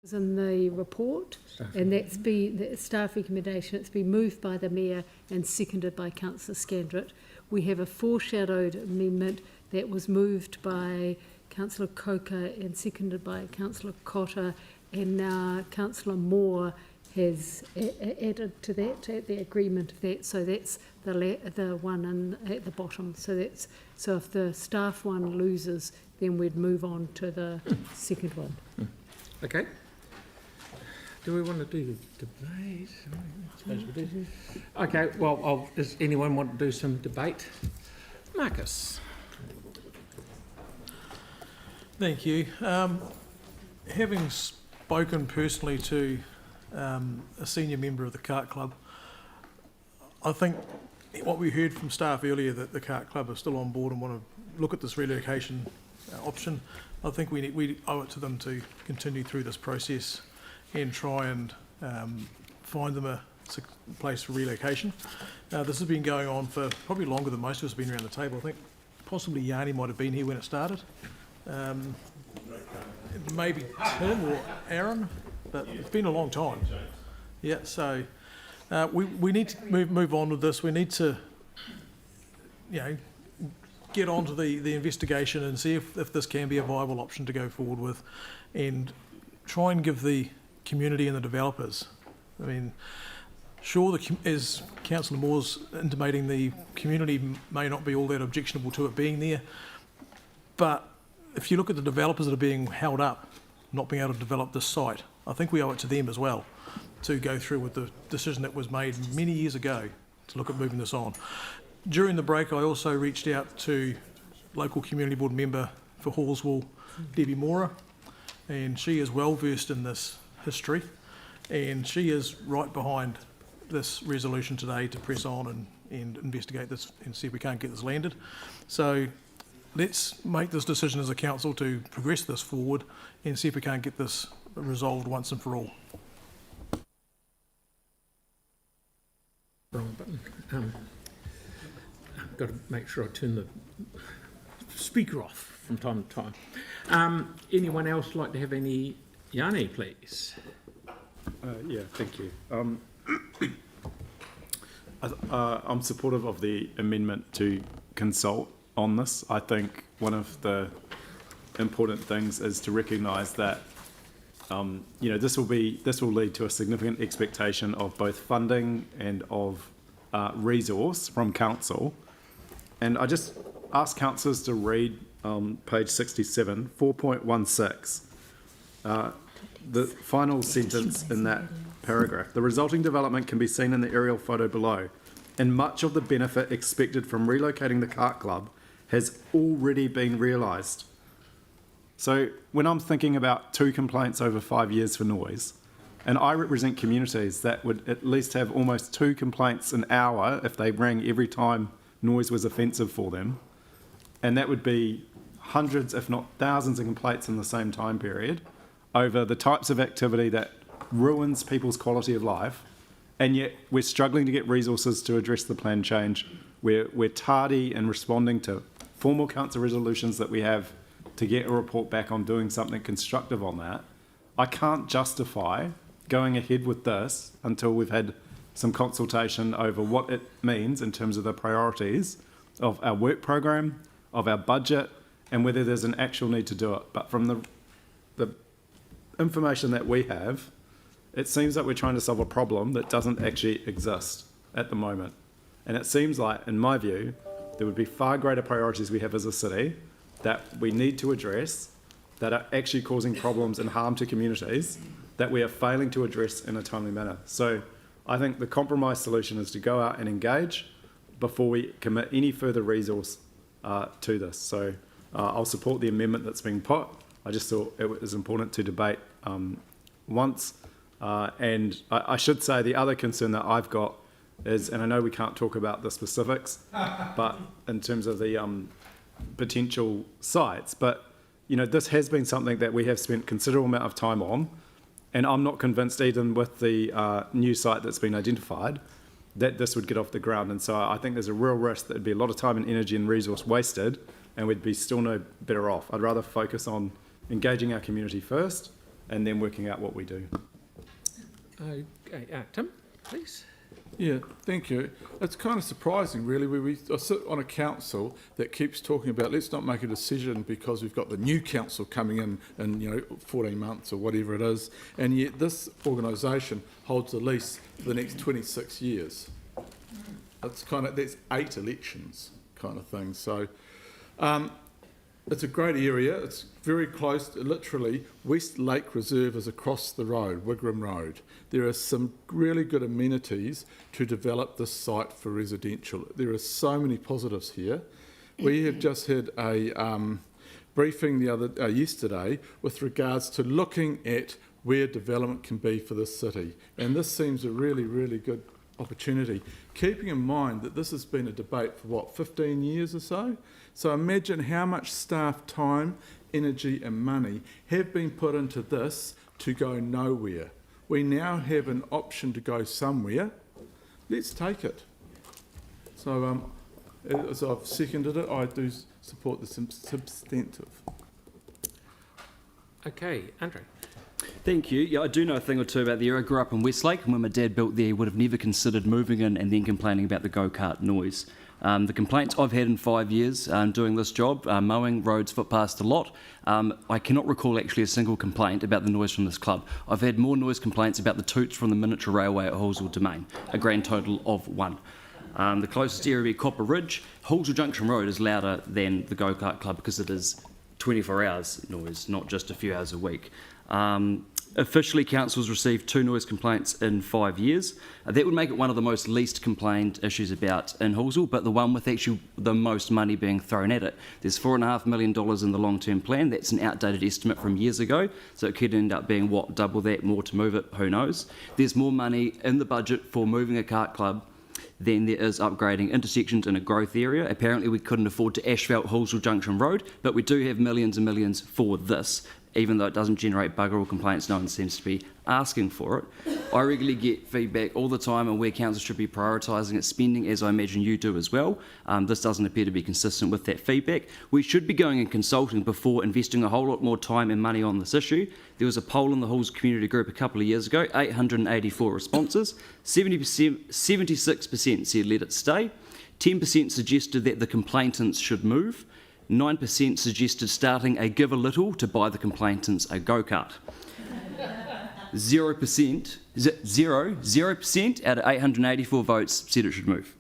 in the report, and that's been the staff recommendation. It's been moved by the Mayor and seconded by Councillor Scandrett. We have a foreshadowed amendment that was moved by Councillor Coker and seconded by Councillor Cotter, and now Councillor Moore has added to that, the agreement of that. So that's the one at the bottom. So if the staff one loses, then we'd move on to the second one. Okay. Do we want to do the debate? I suppose we do. Okay, well, does anyone want to do some debate? Marcus. Thank you. Having spoken personally to a senior member of the Kart Club, I think what we heard from staff earlier, that the Kart Club are still on board and want to look at this relocation option. I think we owe it to them to continue through this process and try and find them a place for relocation. This has been going on for probably longer than most of us have been around the table. I think possibly Yanni might have been here when it started. Maybe Tim or Aaron, but it's been a long time. Yeah, so we need to move on with this. We need to, get onto the investigation and see if this can be a viable option to go forward with, and try and give the community and the developers. I mean, sure, as Councillor Moore's intimating, the community may not be all that objectionable to it being there, but if you look at the developers that are being held up, not being able to develop this site, I think we owe it to them as well to go through with the decision that was made many years ago to look at moving this on. During the break, I also reached out to local community board member for Hallswell, Debbie Mora, and she is well versed in this history, and she is right behind this resolution today to press on and investigate this and see if we can't get this landed. So let's make this decision as a council to progress this forward and see if we can't get this resolved once and for all. Wrong button. I've got to make sure I turn the speaker off from time to time. Anyone else like to have any? Yanni, please. Yeah, thank you. I'm supportive of the amendment to consult on this. I think one of the important things is to recognise that this will lead to a significant expectation of both funding and of resource from council. And I just ask councillors to read page 67, 4.16. The final sentence in that paragraph. The resulting development can be seen in the aerial photo below, and much of the benefit expected from relocating the Kart Club has already been realised. So when I'm thinking about 2 complaints over 5 years for noise, and I represent communities that would at least have almost 2 complaints an hour if they rang every time noise was offensive for them, and that would be hundreds, if not thousands, of complaints in the same time period over the types of activity that ruins people's quality of life, and yet we're struggling to get resources to address the plan change. We're tardy in responding to formal council resolutions that we have to get a report back on doing something constructive on that. I can't justify going ahead with this until we've had some consultation over what it means in terms of the priorities of our work program, of our budget, and whether there's an actual need to do it. But from the information that we have, it seems like we're trying to solve a problem that doesn't actually exist at the moment. And it seems like, in my view, there would be far greater priorities we have as a city that we need to address that are actually causing problems and harm to communities that we are failing to address in a timely manner. So I think the compromise solution is to go out and engage before we commit any further resource to this. So I'll support the amendment that's been put. I just thought it was important to debate once. And I should say the other concern that I've got is, and I know we can't talk about the specifics, but in terms of the potential sites, but this has been something that we have spent considerable amount of time on, and I'm not convinced, even with the new site that's been identified, that this would get off the ground. And so I think there's a real risk that there'd be a lot of time and energy and resource wasted, and we'd be still no better off. I'd rather focus on engaging our community first and then working out what we do. Okay, Tim, please. Yeah, thank you. It's kind of surprising, really. We sit on a council that keeps talking about let's not make a decision because we've got the new council coming in 14 months or whatever it is, and yet this organisation holds the lease for the next 26 years. That's 8 elections kind of thing. So it's a great area. It's very close. Literally, West Lake Reserve is across the road, Wigram Road. There are some really good amenities to develop this site for residential. There are so many positives here. We have just had a briefing yesterday with regards to looking at where development can be for this city, and this seems a really, really good opportunity, keeping in mind that this has been a debate for 15 years or so. So imagine how much staff time, energy and money have been put into this to go nowhere. We now have an option to go somewhere. Let's take it. So as I've seconded it, I do support the substantive. Okay, Andre. Thank you. Yeah, I do know a thing or two about the area. I grew up in Westlake, and when my dad built there, he would have never considered moving in and then complaining about the go-kart noise. The complaints I've had in 5 years doing this job, mowing roads, footpaths a lot, I cannot recall actually a single complaint about the noise from this club. I've had more noise complaints about the toots from the miniature railway at Halswell Domain, a grand total of 1. The closest area would be Copper Ridge. Halswell Junction Road is louder than the go-kart club because it is 24 hours noise, not just a few hours a week. Officially, council's received 2 noise complaints in 5 years. That would make it one of the most least complained issues about in Halswell, but the one with actually the most money being thrown at it. There's $4.5 million in the long-term plan. That's an outdated estimate from years ago, so it could end up being, double that, more to move it, who knows. There's more money in the budget for moving a kart club than there is upgrading intersections in a growth area. Apparently we couldn't afford to asphalt Halswell Junction Road, but we do have millions and millions for this. Even though it doesn't generate bugger all complaints, no one seems to be asking for it. I regularly get feedback all the time on where council should be prioritising its spending, as I imagine you do as well. This doesn't appear to be consistent with that feedback. We should be going and consulting before investing a whole lot more time and money on this issue. There was a poll in the Halls community group a couple of years ago, 884 responses, 76% said let it stay, 10% suggested that the complainants should move, 9% suggested starting a give a little to buy the complainants a go-kart. 0% out of 884 votes said it should move.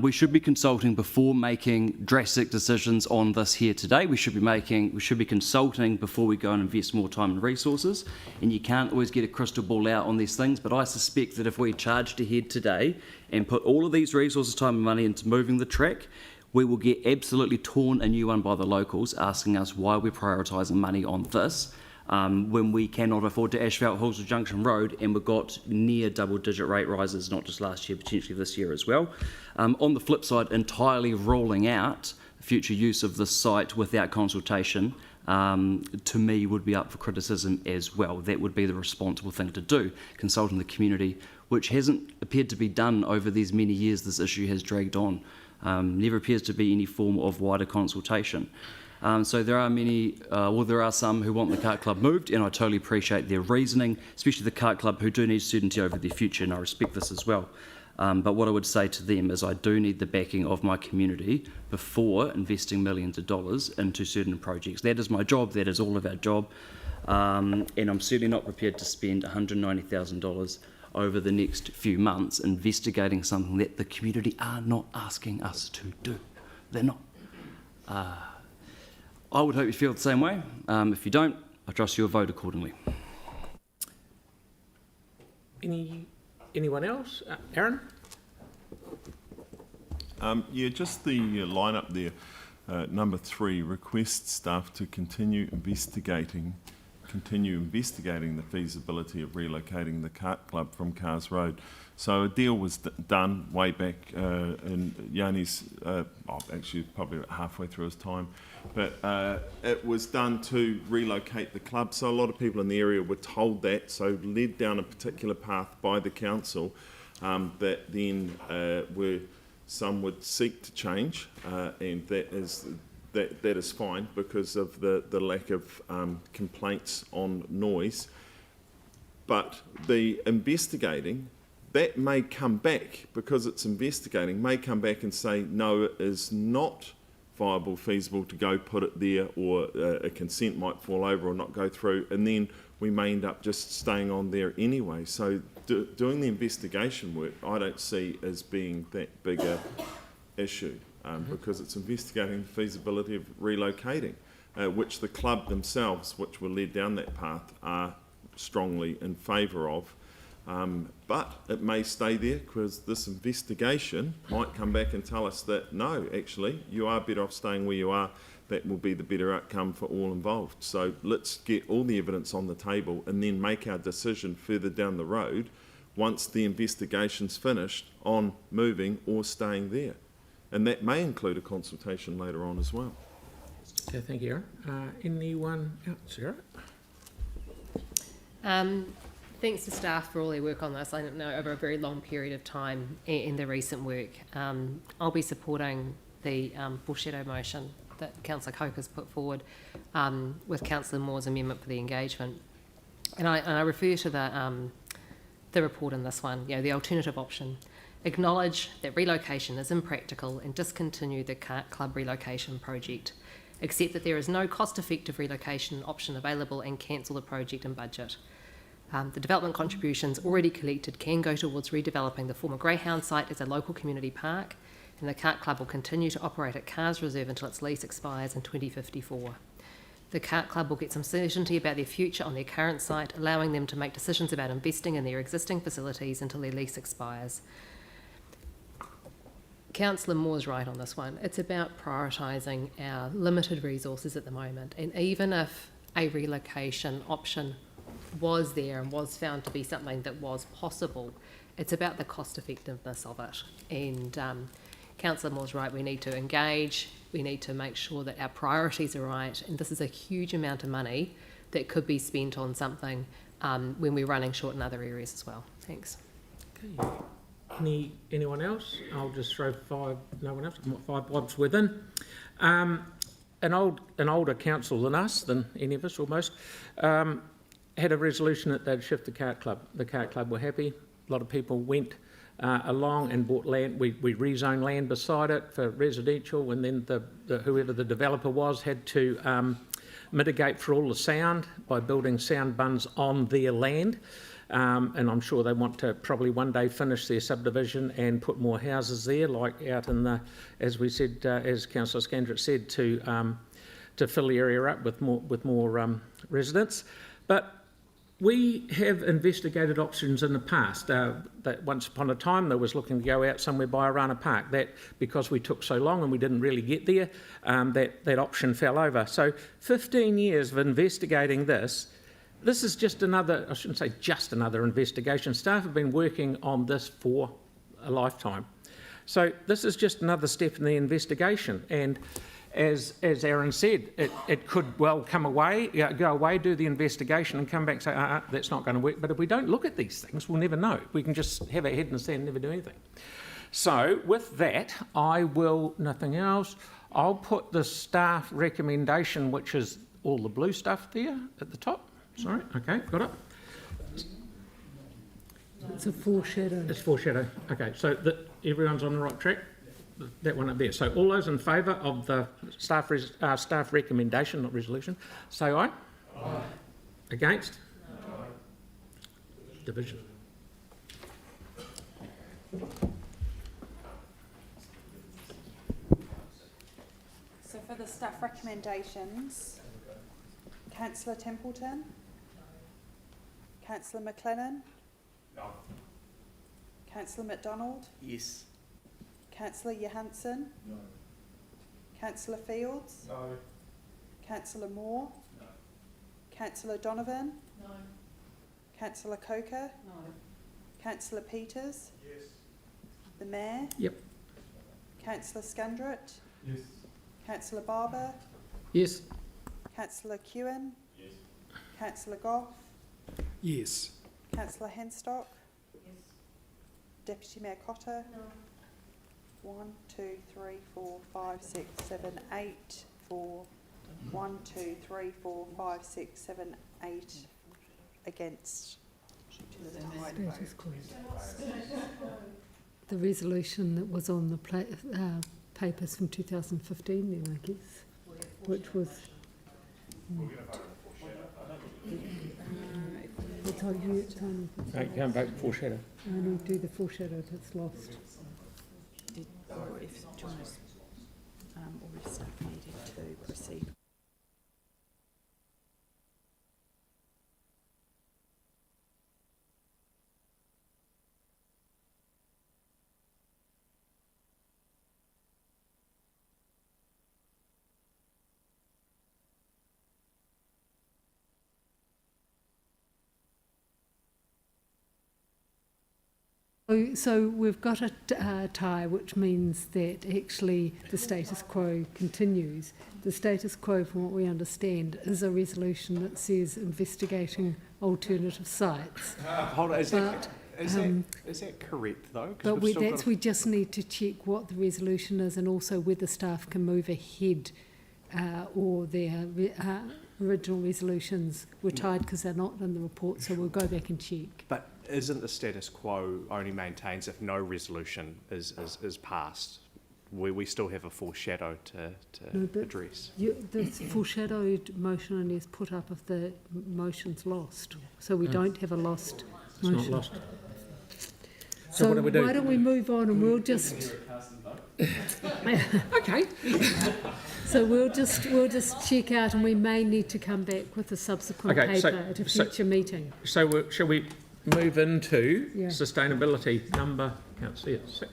We should be consulting before making drastic decisions on this here today. We should be consulting before we go and invest more time and resources. And you can't always get a crystal ball out on these things, but I suspect that if we charged ahead today and put all of these resources, time and money into moving the track, we will get absolutely torn a new one by the locals asking us why we're prioritising money on this when we cannot afford to asphalt Halswell Junction Road, and we've got near double-digit rate rises, not just last year, potentially this year as well. On the flip side, entirely ruling out future use of this site without consultation, to me, would be up for criticism as well. That would be the responsible thing to do, consulting the community, which hasn't appeared to be done over these many years this issue has dragged on. Never appears to be any form of wider consultation. So there are there are some who want the kart club moved, and I totally appreciate their reasoning, especially the kart club who do need certainty over their future, and I respect this as well. But what I would say to them is I do need the backing of my community before investing millions of dollars into certain projects. That is my job, that is all of our job, and I'm certainly not prepared to spend $190,000 over the next few months investigating something that the community are not asking us to do. They're not. I would hope you feel the same way. If you don't, I trust you'll vote accordingly. Anyone else? Aaron? Yeah, just the lineup there. Number 3, request staff to continue investigating the feasibility of relocating the kart club from Cars Road. So a deal was done way back in Yanni's, actually probably about halfway through his time, but it was done to relocate the club. So a lot of people in the area were told that, so led down a particular path by the council that then some would seek to change, and that is that is fine because of the lack of complaints on noise. But the investigating, that may come back, because it's investigating, may come back and say, no, it is not viable, feasible to go put it there, or a consent might fall over or not go through, and then we may end up just staying on there anyway. So doing the investigation work, I don't see as being that big a issue, because it's investigating the feasibility of relocating, which the club themselves, which were led down that path, are strongly in favour of. But it may stay there because this investigation might come back and tell us that no, actually, you are better off staying where you are. That will be the better outcome for all involved. So let's get all the evidence on the table and then make our decision further down the road once the investigation's finished on moving or staying there. And that may include a consultation later on as well. Okay, thank you, Aaron. Anyone else, Sarah? Thanks to staff for all their work on this. I know over a very long period of time in the recent work. I'll be supporting the foreshadow motion that Councillor Coke has put forward with Councillor Moore's amendment for the engagement. And I refer to the report in this one, the alternative option. Acknowledge that relocation is impractical and discontinue the Kart Club relocation project. Accept that there is no cost-effective relocation option available and cancel the project and budget. The development contributions already collected can go towards redeveloping the former Greyhound site as a local community park, and the Kart Club will continue to operate at Cars Reserve until its lease expires in 2054. The Kart Club will get some certainty about their future on their current site, allowing them to make decisions about investing in their existing facilities until their lease expires. Councillor Moore's right on this one. It's about prioritising our limited resources at the moment, and even if a relocation option was there and was found to be something that was possible, it's about the cost effectiveness of it. And Councillor Moore's right, we need to engage, we need to make sure that our priorities are right, and this is a huge amount of money that could be spent on something when we're running short in other areas as well. Thanks. Okay. Anyone else? I'll just throw five, no one else, I've got 5 blobs within. An older council than us, than any of us almost, had a resolution that they'd shift the Kart Club. The Kart Club were happy. A lot of people went along and bought land. We rezoned land beside it for residential, and then whoever the developer was had to mitigate for all the sound by building sound bunds on their land. And I'm sure they want to probably one day finish their subdivision and put more houses there, like out in the, as we said, as Councillor Scandrett said, to fill the area up with more residents. But we have investigated options in the past. That once upon a time there was looking to go out somewhere by Arana Park. That because we took so long and we didn't really get there, that option fell over. So 15 years of investigating this. This is just another, I shouldn't say just another investigation. Staff have been working on this for a lifetime. So this is just another step in the investigation. And as Aaron said, it could well go away, do the investigation and come back and say, that's not going to work. But if we don't look at these things, we'll never know. We can just have our head in the sand and never do anything. So with that, nothing else, I'll put the staff recommendation, which is all the blue stuff there at the top. Sorry, okay, got it. It's a foreshadow. It's foreshadow. Okay, so everyone's on the right track. That one up there. So all those in favour of the staff recommendation, not resolution, say aye. Aye. Against? No. Division. So for the staff recommendations, Councillor Templeton? Councillor McLennan? No. Councillor McDonald? Yes. Councillor Johansson? No. Councillor Fields? No. Councillor Moore? No. Councillor Donovan? No. Councillor Coker? No. Councillor Peters? Yes. The Mayor? Yep. Councillor Scandrett? Yes. Councillor Barber? Yes. Councillor Kewen? Yes. Councillor Goff? Yes. Councillor Henstock? Yes. Deputy Mayor Cotter? No. 1, 2, 3, 4, 5, 6, 7, 8 for 1, 2, 3, 4, 5, 6, 7, 8 against. Status quo. The resolution that was on the papers from 2015 then, I guess, which was... No, you can't vote foreshadow. Only do the foreshadow if it's lost. Or if Jonas or if staff needed to proceed. So we've got a tie, which means that actually the status quo continues. The status quo, from what we understand, is a resolution that says investigating alternative sites. Hold on, is that correct though? 'Cause But we've still we just need to check what the resolution is and also whether staff can move ahead or their original resolutions were tied because they're not in the report, so we'll go back and check. But isn't the status quo only maintains if no resolution is passed? We still have a foreshadow to No, but address. The foreshadowed motion only is put up if the motion's lost, so we don't have a lost It's motion. not lost. So what do we do? why don't we move on and we'll just... Okay. So we'll just check out, and we may need to come back with a subsequent Okay, so- paper at a so- future meeting. So shall we move into Yeah. sustainability number, can't see it, 6?